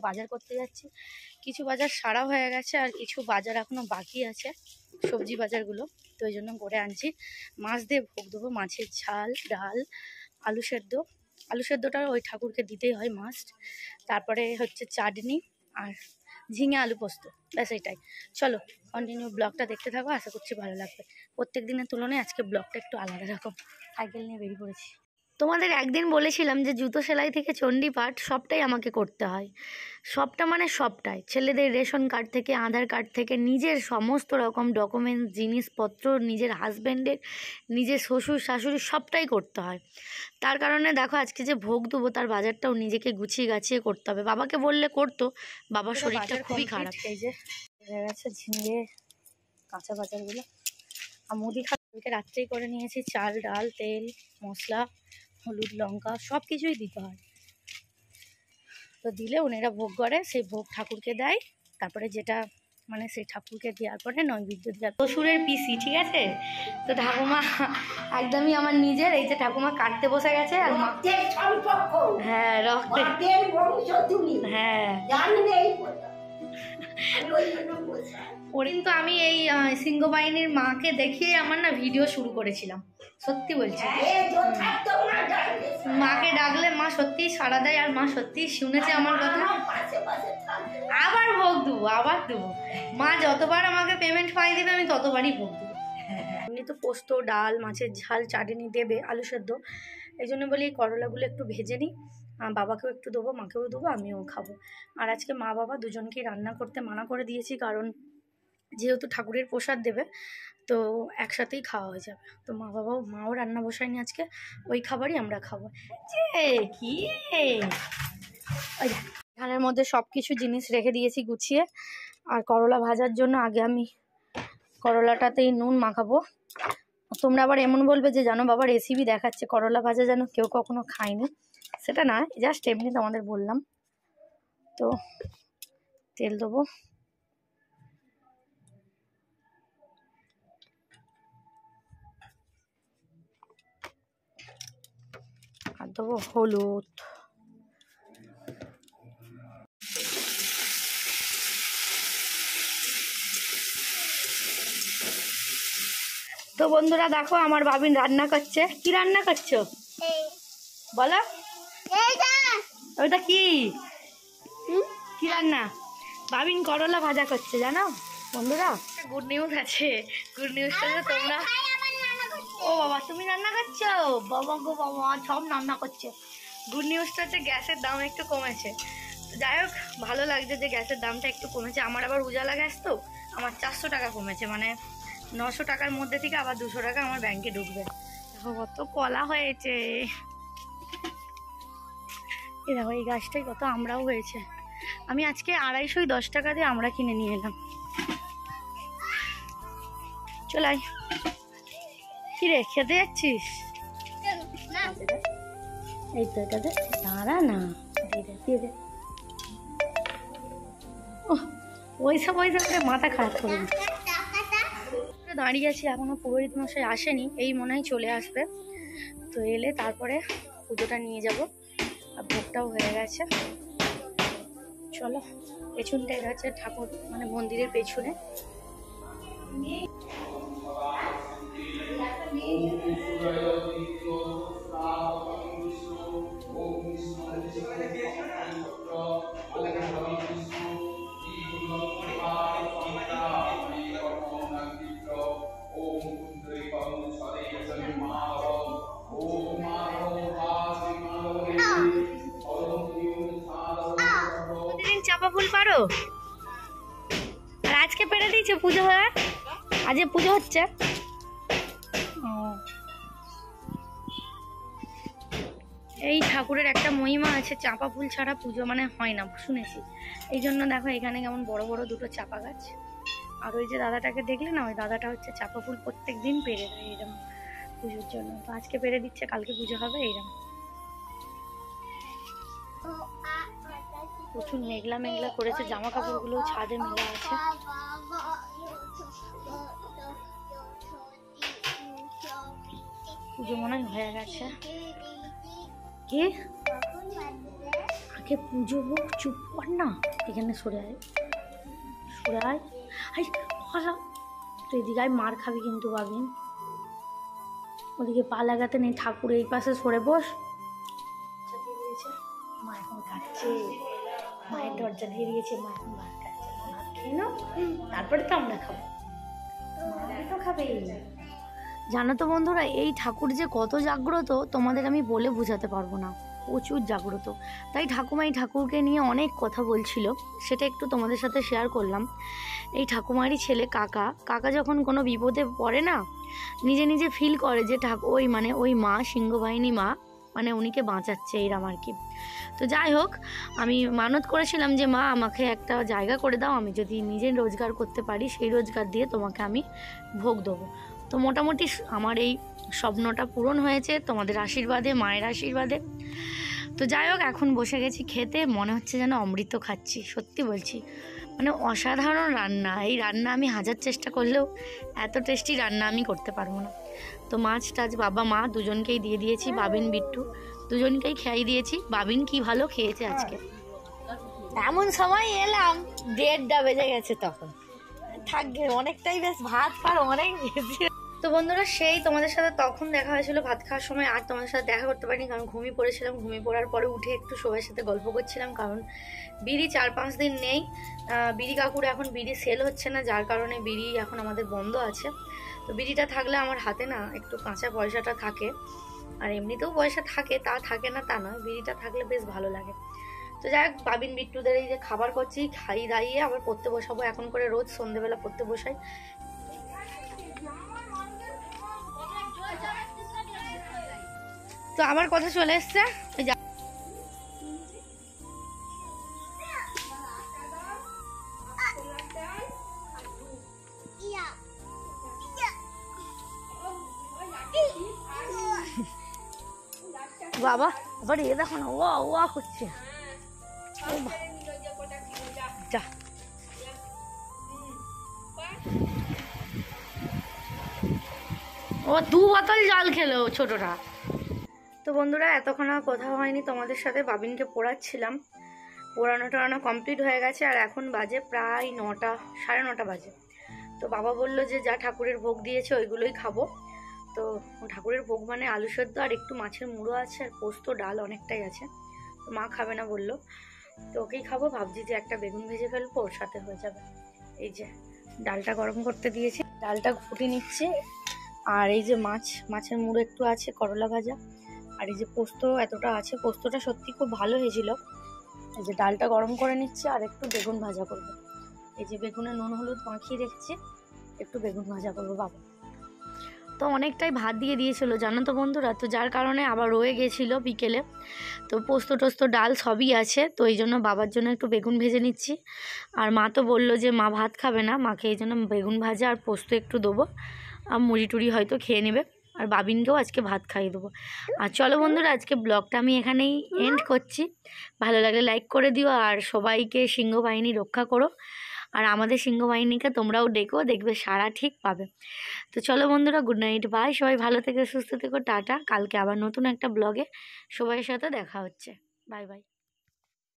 বাজার করতে যাচ্ছি। কিছু বাজার সারা হয়ে গেছে আর কিছু বাজার এখনো বাকি আছে, সবজি বাজারগুলো। তো ওই জন্য করে আনছি। মাছ দিয়ে ভোগ দেবো, মাছের ঝাল, ডাল, আলু সেদ্ধ। আলু সেদ্ধটা ওই ঠাকুরকে দিতেই হয় মাস্ট। তারপরে হচ্ছে চাটনি আর ঝিঙে আলু পোস্ত, ব্যাস এটাই। চলো কন্টিনিউ ব্লগটা দেখতে থাকো, আশা করছি ভালো লাগবে। প্রত্যেক দিনের তুলনায় আজকে ব্লগটা একটু আলাদা রকম। সাইকেল নিয়ে বেরিয়ে পড়েছি। তোমাদের একদিন বলেছিলাম যে জুতো সেলাই থেকে চণ্ডীপাঠ সবটাই আমাকে করতে হয়, সবটা মানে সবটাই। ছেলেদের রেশন কার্ড থেকে, আধার কার্ড থেকে, নিজের সমস্ত রকম ডকুমেন্টস, জিনিসপত্র, নিজের হাজব্যান্ডের, নিজের শ্বশুর শাশুড়ি সবটাই করতে হয়। তার কারণে দেখো আজকে যে ভোগ দেবো তার বাজারটাও নিজেকে গুছিয়ে গাছিয়ে করতে হবে। বাবাকে বললে করতো, বাবার শরীরটা খুবই খারাপ। এই যে হয়ে গেছে ঝিঙে, কাঁচা বাজারগুলো। আর মুদি খাবারকে রাত্রেই করে নিয়েছি, চাল, ডাল, তেল, মশলা, হলুদ, লঙ্কা সব কিছুই দিতে হয়। তো দিলে ওনারা ভোগ করে, সেই ভোগ ঠাকুরকে দেয়। তারপরে যেটা মানে সেই ঠাকুরকে দেওয়ার পরে নৈবেদ্য দেওয়ার শ্বশুরের পিসি, ঠিক আছে। তো ঠাকুমা একদমই আমার নিজের। এই যে ঠাকুমা কাটতে বসে গেছে। আর হ্যাঁ রক্তের, হ্যাঁ কিন্তু আমি এই সিংহ বাহিনীর মাকে দেখিয়ে আমার না ভিডিও শুরু করেছিলাম, সত্যি বলছি। মাকে ডাকলে মা সত্যিই সাড়া দেয়, আর মা সত্যিই শুনেছে আমার কথা। আবার ভোগ দেবো, আবার দেবো। মা যতবার আমাকে পেমেন্ট পাই দেবে আমি ততবারই ভোগ দেবো। এমনি তো পোস্ত, ডাল, মাছের ঝাল, চাটনি দেবে, আলু সেদ্ধ। এই জন্য বলি করলাগুলো একটু ভেজে নিই, বাবাকেও একটু দেবো, মাকেও দেবো, আমিও খাবো। আর আজকে মা বাবা দুজনকেই রান্না করতে মানা করে দিয়েছি, কারণ যেহেতু ঠাকুরের প্রসাদ দেবে তো একসাথেই খাওয়া হয়ে যাবে। তো মাও রান্না বসায়নি আজকে, ওই খাবারই আমরা খাবো। যে কি ওই ধানের মধ্যে সব কিছু জিনিস রেখে দিয়েছি গুছিয়ে। আর করলা ভাজার জন্য আগে আমি করলাটাতেই নুন মাখাবো। তোমরা আবার এমন বলবে যে জানো বাবা রেসিপি দেখাচ্ছে, করলা ভাজা যেন কেউ কখনো খায়নি। সেটা না, জাস্ট এমনি তোমাদের বললাম। তো তেল দেবো, আর দেবো হলুদ। তো বন্ধুরা দেখো আমার বাবিন রান্না করছে। কি রান্না করছো বলো? ওটা কি কি রান্না? বাবিন করলা ভাজা করছে জানো বন্ধুরা। গুড নিউজ আছে, গুড নিউজটা তো তোমরা। ও বাবা তুমি রান্না করছো? বাবা গো বাবা, সব রান্না করছে। গুড নিউজটা হচ্ছে গ্যাসের দাম একটু কমেছে। যাই হোক ভালো লাগছে যে গ্যাসের দামটা একটু কমেছে। আমার আবার উজালা গ্যাস, তো আমার 400 টাকা কমেছে, মানে 900 টাকার মধ্যে থেকে আবার 200 টাকা আমার ব্যাংকে ঢুকবে। দেখো কত কলা হয়েছে, এই দেখো এই গাছটাই কত আমরাও হয়েছে। আমি আজকে 210 টাকা দিয়ে আমরা কিনে নিয়ে এলাম। চলাই কি রে, খেতে যাচ্ছিস? এই তো এটাতে দাঁড়া না, দিয়ে দে। ওইসব মাথা খারাপ করে দাঁড়িয়ে আছি, এখনো পুরোহিত মশাই আসেনি, এই মনে হয় চলে আসবে। তো এলে তারপরে পুজোটা নিয়ে যাব। আর ভোগটাও হয়ে গেছে। চলো পেছনটা এটা হচ্ছে ঠাকুর মানে মন্দিরের পেছনে। চাপা ফুল পারো? আর আজকে পেরে দিয়েছে পুজো হয়ে, আজকে পুজো হচ্ছে। এই ঠাকুরের একটা মহিমা আছে, চাপা ফুল ছাড়া পুজো মানে হয় না শুনেছি। এই জন্য দেখো এখানে কেমন বড় বড় দুটো চাপা গাছ। আর ওই যে দাদাটাকে দেখলে না, ওই দাদাটা হচ্ছে চাপা ফুল প্রত্যেক দিন পেরে দেয় এরকম পুজোর জন্য। তো আজকে পেরে দিচ্ছে, কালকে পুজো হবে এইরকম। প্রচুর মেঘলা মেঘলা করেছে, জামা কাপড়গুলো ছাদে মেলা আছে। পুজো মনে হয়ে গেছে। কি মাকে পুজো হোক, চুপ কর না, এখানে সরে আয়, সরে আয়। তুই এদিকে আয়, মার খাবি কিন্তু বাবিন। ওদিকে পা লাগাতে নেই, ঠাকুর এই পাশে সরে বস। মা এখন খাচ্ছে, মায়ের দরজা দিয়ে দিয়েছে, মা এখন ভাত খাচ্ছে। ভাত খেয়ে নাও, তারপরে তো আমরা খাবো, তো খাবে। জানো তো বন্ধুরা, এই ঠাকুর যে কত জাগ্রত তোমাদের আমি বলে বোঝাতে পারবো না, প্রচুর জাগ্রত। তাই ঠাকুমা এই ঠাকুরকে নিয়ে অনেক কথা বলছিল, সেটা একটু তোমাদের সাথে শেয়ার করলাম। এই ঠাকুমারই ছেলে কাকা যখন কোনো বিপদে পড়ে না, নিজে নিজে ফিল করে যে ওই মা, সিংহবাহিনী মা মানে উনিকে বাঁচাচ্ছে, এইরকম আর কি। তো যাই হোক, আমি মানত করেছিলাম যে মা আমাকে একটা জায়গা করে দাও, আমি যদি নিজে রোজগার করতে পারি সেই রোজগার দিয়ে তোমাকে আমি ভোগ দেবো। তো মোটামুটি আমার এই স্বপ্নটা পূরণ হয়েছে তোমাদের আশীর্বাদে, মায়ের আশীর্বাদে। তো যাই হোক, এখন বসে গেছি খেতে, মনে হচ্ছে যেন অমৃত খাচ্ছি, সত্যি বলছি। মানে অসাধারণ রান্না, এই রান্না আমি হাজার চেষ্টা করলেও এত টেস্টি রান্না আমি করতে পারবো না। তো মাছ টাছ বাবা মা দুজনকেই দিয়ে দিয়েছি, বাবিন বিট্টু দুজনকেই খেয়াই দিয়েছি। বাবিন কি ভালো খেয়েছে আজকে। এমন সময় এলাম 1:30 বেজে গেছে, তখন থাকবে অনেকটাই, বেশ ভাত পার অনেক বেশি। তো বন্ধুরা, সেই তোমাদের সাথে তখন দেখা হয়েছিল ভাত খাওয়ার সময়, আর তোমাদের সাথে দেখা করতে পারিনি কারণ ঘুমিয়ে পড়েছিলাম। ঘুমিয়ে পড়ার পরে উঠে একটু সবার সাথে গল্প করছিলাম, কারণ বিড়ি 4-5 দিন নেই। বিড়ি কাকুর এখন বিড়ি সেল হচ্ছে না, যার কারণে বিড়ি এখন আমাদের বন্ধ আছে। তো বিড়িটা থাকলে আমার হাতে না একটু কাঁচা পয়সাটা থাকে, আর এমনিতেও পয়সা থাকে, তা থাকে না তা নয়, বিড়িটা থাকলে বেশ ভালো লাগে। তো যাই হোক, বাবিন বিট্টুদের এই যে খাবার করছি, খাইয়ে দাইয়ে আবার পড়তে বসাবো। এখন করে রোজ সন্ধ্যেবেলা পড়তে বসাই। তো আমার কথা চলে এসছে, বাবা আবার এ দেখো না, ওয়া করছে। যা ও 2 বোতল জল খেলো ছোটটা। তো বন্ধুরা, এতক্ষণ আর কথা হয়নি তোমাদের সাথে, বাবিনকে পড়াচ্ছিলাম। পড়ানো কমপ্লিট হয়ে গেছে, আর এখন বাজে প্রায় 9টা, 9:30 বাজে। তো বাবা বললো যে যা ঠাকুরের ভোগ দিয়েছে ওইগুলোই খাবো। তো ঠাকুরের ভোগ মানে আলু সেদ্ধ আর একটু মাছের মুড়ো আছে, আর পোস্ত ডাল অনেকটাই আছে। তো মা খাবে না বললো, তো ওকেই খাবো। ভাবছি যে একটা বেগুন ভেজে ফেলবো, ওর সাথে হয়ে যাবে। এই যে ডালটা গরম করতে দিয়েছি, ডালটা ফুটে নিচ্ছে। আর এই যে মাছের মুড়ো একটু আছে, করলা ভাজা, আর এই যে পোস্ত এতটা আছে। পোস্তটা সত্যি খুব ভালো হয়েছিল। এই যে ডালটা গরম করে নিচ্ছে, আর একটু বেগুন ভাজা করবো। এই যে বেগুনে নুন হলুদ মাখিয়ে রেখেছি, একটু বেগুন ভাজা করবো বাবা। তো অনেকটাই ভাত দিয়ে দিয়েছিল জানো তো বন্ধুরা, তো যার কারণে আবার রয়ে গেছিলো বিকেলে। তো পোস্ত টোস্ত ডাল সবই আছে, তো এই জন্য বাবার জন্য একটু বেগুন ভেজে নিচ্ছি। আর মা তো বললো যে মা ভাত খাবে না, মাকে এই জন্য বেগুন ভাজা আর পোস্ত একটু দেবো, আর মুড়ি টুড়ি হয়তো খেয়ে নেবে। আর বাবিনকেও আজকে ভাত খাইয়ে দেবো। আর চলো বন্ধুরা, আজকে ব্লগটা আমি এখানেই এন্ড করছি। ভালো লাগলে লাইক করে দিও, আর সবাইকে সিংহবাহিনী রক্ষা করো। আর আমাদের সিংহবাহিনীকে তোমরাও ডেকো, দেখবে সারা ঠিক পাবে। তো চলো বন্ধুরা, গুড নাইট, বাই। সবাই ভালো থেকে সুস্থ থেকো, টাটা। কালকে আবার নতুন একটা ব্লগে সবাই সাথে দেখা হচ্ছে। Bye bye.